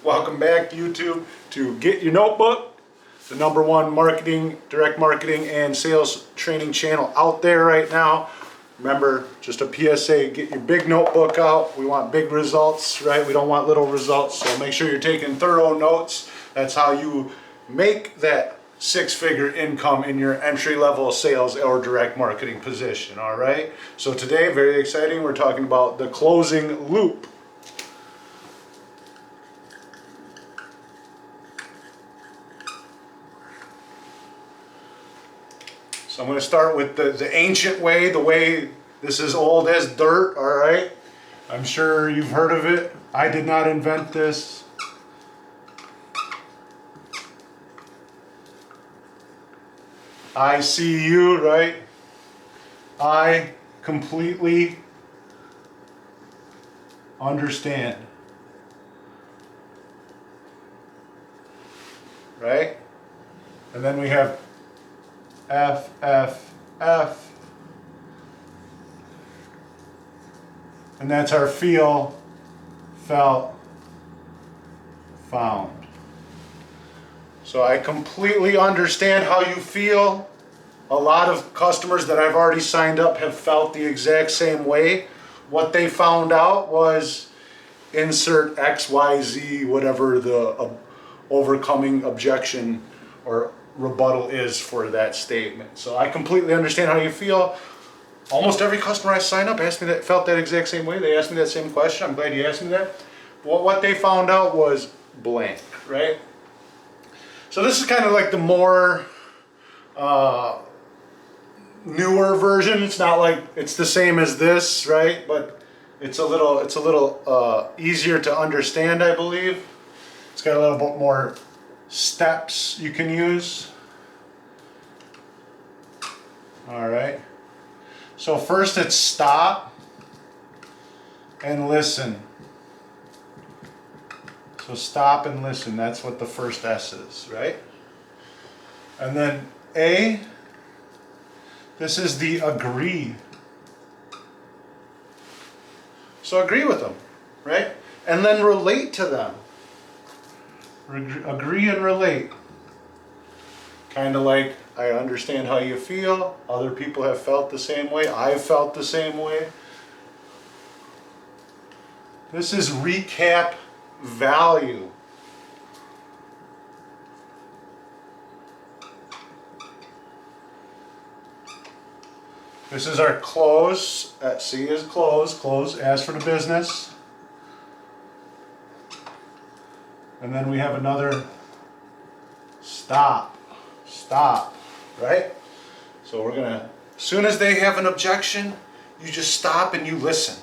Welcome back, YouTube, to Get Your Notebook, the #1 marketing, direct marketing and sales training channel out there right now. Remember, just a PSA, get your big notebook out. We want big results, right? We don't want little results, so make sure you're taking thorough notes. That's how you make that six-figure income in your entry-level sales or direct marketing position, all right? So today, very exciting, we're talking about the closing loop. So I'm going to start with the ancient way, the way this is old as dirt, all right? I'm sure you've heard of it. I did not invent this. I see you, right? I completely understand. Right? And then we have F, F, F. And that's our feel, felt, found. So I completely understand how you feel. A lot of customers that I've already signed up have felt the exact same way. What they found out was insert X, Y, Z, whatever the overcoming objection or rebuttal is for that statement. So I completely understand how you feel. Almost every customer I sign up asked me that, felt that exact same way. They asked me that same question. I'm glad you asked me that. Well, what they found out was blank, right? So this is kind of like the more newer version. It's not like it's the same as this, right? But it's a little easier to understand, I believe. It's got a little bit more steps you can use. All right. So first it's stop and listen. So stop and listen. That's what the first S is, right? And then A, this is the agree. So agree with them, right? And then relate to them. Agree and relate. Kind of like, I understand how you feel. Other people have felt the same way. I've felt the same way. This is recap value. This is our close. C is close. Close as for the business. And then we have another stop. Stop. Right? So we're gonna, as soon as they have an objection, you just stop and you listen.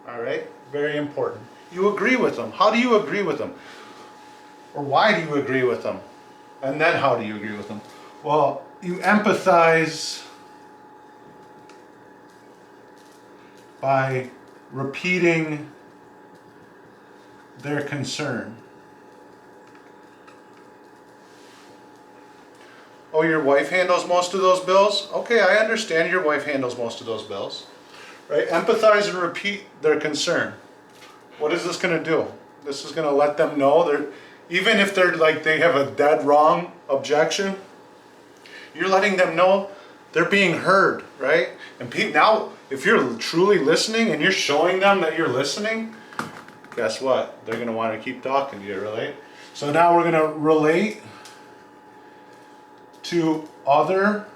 All right? Very important. You agree with them. How do you agree with them? Or why do you agree with them? And then how do you agree with them? Well, you empathize by repeating their concern. Oh, your wife handles most of those bills? Okay, I understand your wife handles most of those bills. Right? Empathize and repeat their concern. What is this going to do? This is going to let them know, even if they're like they have a dead wrong objection, you're letting them know they're being heard, right? And now, if you're truly listening and you're showing them that you're listening, guess what? They're going to want to keep talking to you, right? So now we're going to relate to other,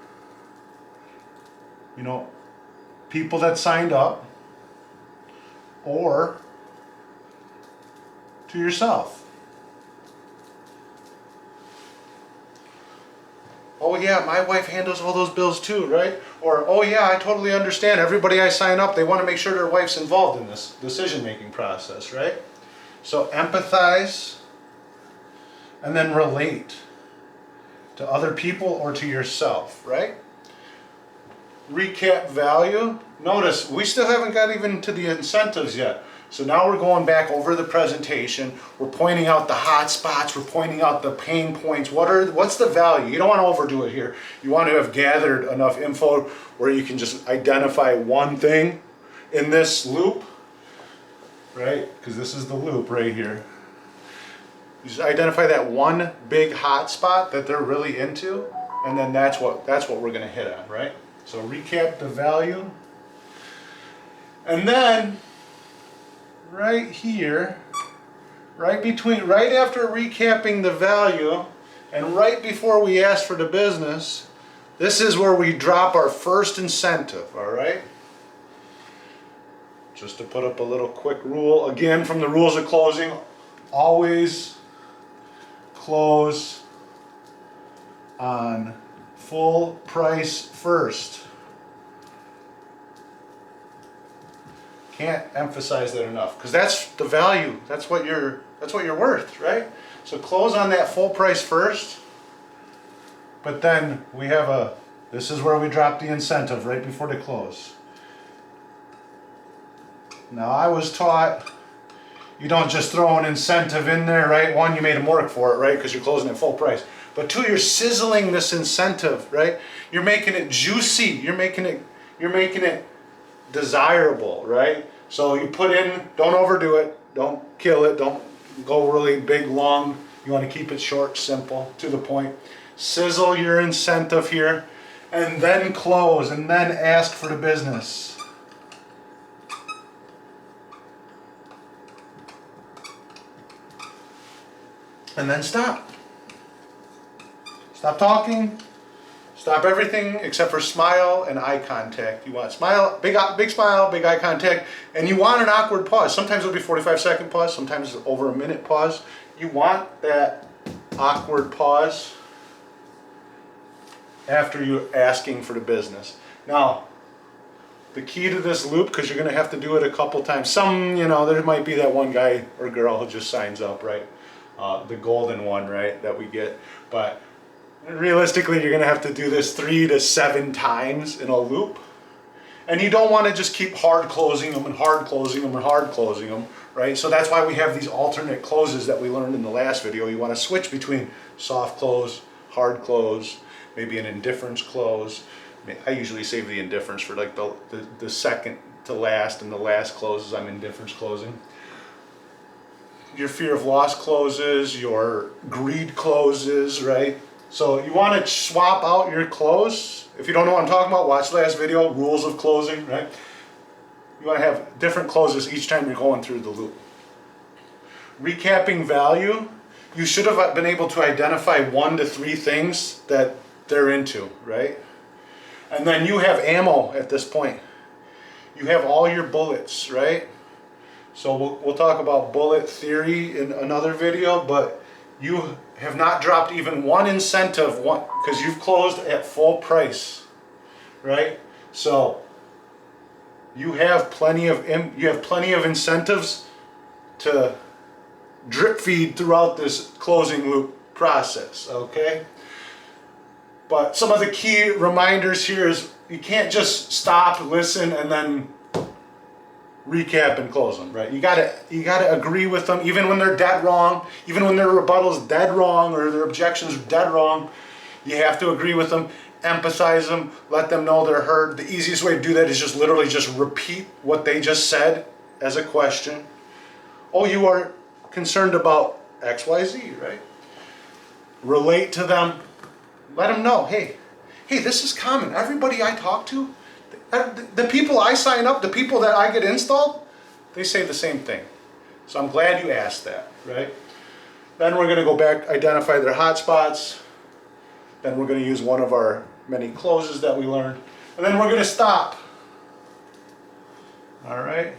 people that signed up, or to yourself. Oh yeah, my wife handles all those bills too, right? Or, oh yeah, I totally understand. Everybody I sign up, they want to make sure their wife's involved in this decision-making process, right? So empathize and then relate to other people or to yourself, right? Recap value. Notice we still haven't got even to the incentives yet. So now we're going back over the presentation. We're pointing out the hot spots. We're pointing out the pain points. What's the value? You don't want to overdo it here. You want to have gathered enough info where you can just identify one thing in this loop, right? Because this is the loop right here. You just identify that one big hot spot that they're really into, and then that's what we're going to hit on, right? So recap the value. And then right here, right after recapping the value and right before we ask for the business, this is where we drop our first incentive, all right? Just to put up a little quick rule, again, from the rules of closing, always close on full price first. Can't emphasize that enough, because that's the value. That's what you're worth, right? So close on that full price first. But then we have this is where we drop the incentive right before the close. Now I was taught you don't just throw an incentive in there, right? One, you made them work for it, right? Because you're closing at full price. But two, you're sizzling this incentive, right? You're making it juicy. You're making it desirable, right? So you put in, don't overdo it, don't kill it, don't go really big, long. You want to keep it short, simple, to the point. Sizzle your incentive here, and then close, and then ask for the business. And then stop. Stop talking. Stop everything except for smile and eye contact. You want smile, big smile, big eye contact, and you want an awkward pause. Sometimes it'll be 45-second pause, sometimes it's over a minute pause. You want that awkward pause after you're asking for the business. Now, the key to this loop, because you're going to have to do it a couple times. There might be that one guy or girl who just signs up, right? The golden one, right, that we get. But realistically, you're going to have to do this 3 to 7 times in a loop. And you don't want to just keep hard closing them and hard closing them and hard closing them, right? So that's why we have these alternate closes that we learned in the last video. You want to switch between soft close, hard close, maybe an indifference close. I usually save the indifference for like the second to last, and the last closes I'm indifference closing. Your fear of loss closes, your greed closes, right? So you want to swap out your close. If you don't know what I'm talking about, watch the last video, rules of closing, right? You want to have different closes each time you're going through the loop. Recapping value, you should have been able to identify 1 to 3 things that they're into, right? And then you have ammo at this point. You have all your bullets, right? So we'll talk about bullet theory in another video, but you have not dropped even one incentive, because you've closed at full price, right? So you have plenty of incentives to drip feed throughout this closing loop process, okay? But some of the key reminders here is you can't just stop, listen, and then recap and close them, right? You gotta agree with them, even when they're dead wrong, even when their rebuttal's dead wrong or their objections are dead wrong. You have to agree with them, empathize them, let them know they're heard. The easiest way to do that is just literally just repeat what they just said as a question. Oh, you are concerned about XYZ, right? Relate to them. Let them know, hey, this is common. Everybody I talk to, the people I sign up, the people that I get installed, they say the same thing. So I'm glad you asked that, right? Then we're going to go back, identify their hot spots. Then we're going to use one of our many closes that we learned. And then we're going to stop. All right?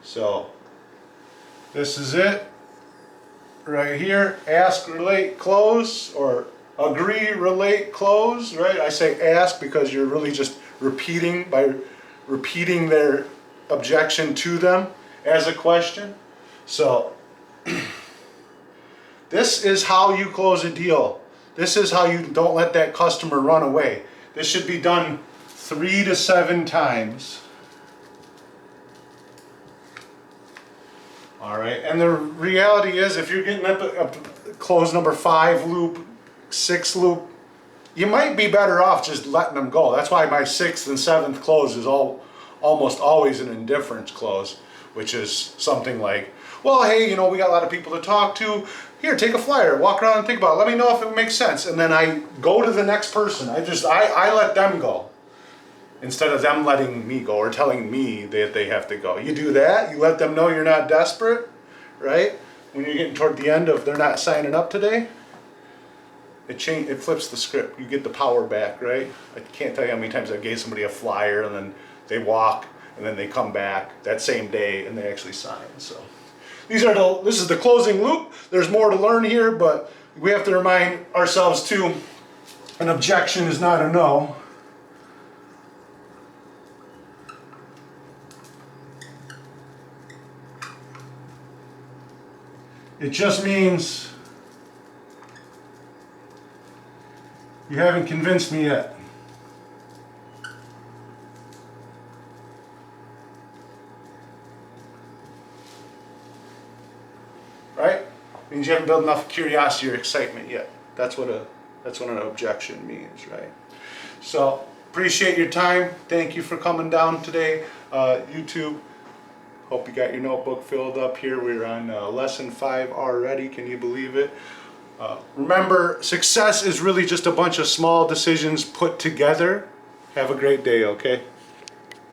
So this is it. Right here, ask, relate, close, or agree, relate, close, right? I say ask because you're really just repeating their objection to them as a question. So this is how you close a deal. This is how you don't let that customer run away. This should be done 3 to 7 times. All right, and the reality is, if you're getting up close number 5 loop, 6 loop, you might be better off just letting them go. That's why my 6th and 7th close is almost always an indifference close, which is something like, Well, hey, you know, we got a lot of people to talk to. Here, take a flyer, walk around and think about it. Let me know if it makes sense. And then I go to the next person. I let them go instead of them letting me go or telling me that they have to go. You do that, you let them know you're not desperate, right? When you're getting toward the end of they're not signing up today, it flips the script. You get the power back, right? I can't tell you how many times I gave somebody a flyer and then they walk and then they come back that same day and they actually sign. So this is the closing loop. There's more to learn here, but we have to remind ourselves too, an objection is not a no. It just means you haven't convinced me yet. Right? Means you haven't built enough curiosity or excitement yet. That's what an objection means, right? So appreciate your time. Thank you for coming down today, YouTube. Hope you got your notebook filled up here. We're on lesson 5 already. Can you believe it? Remember, success is really just a bunch of small decisions put together. Have a great day, okay?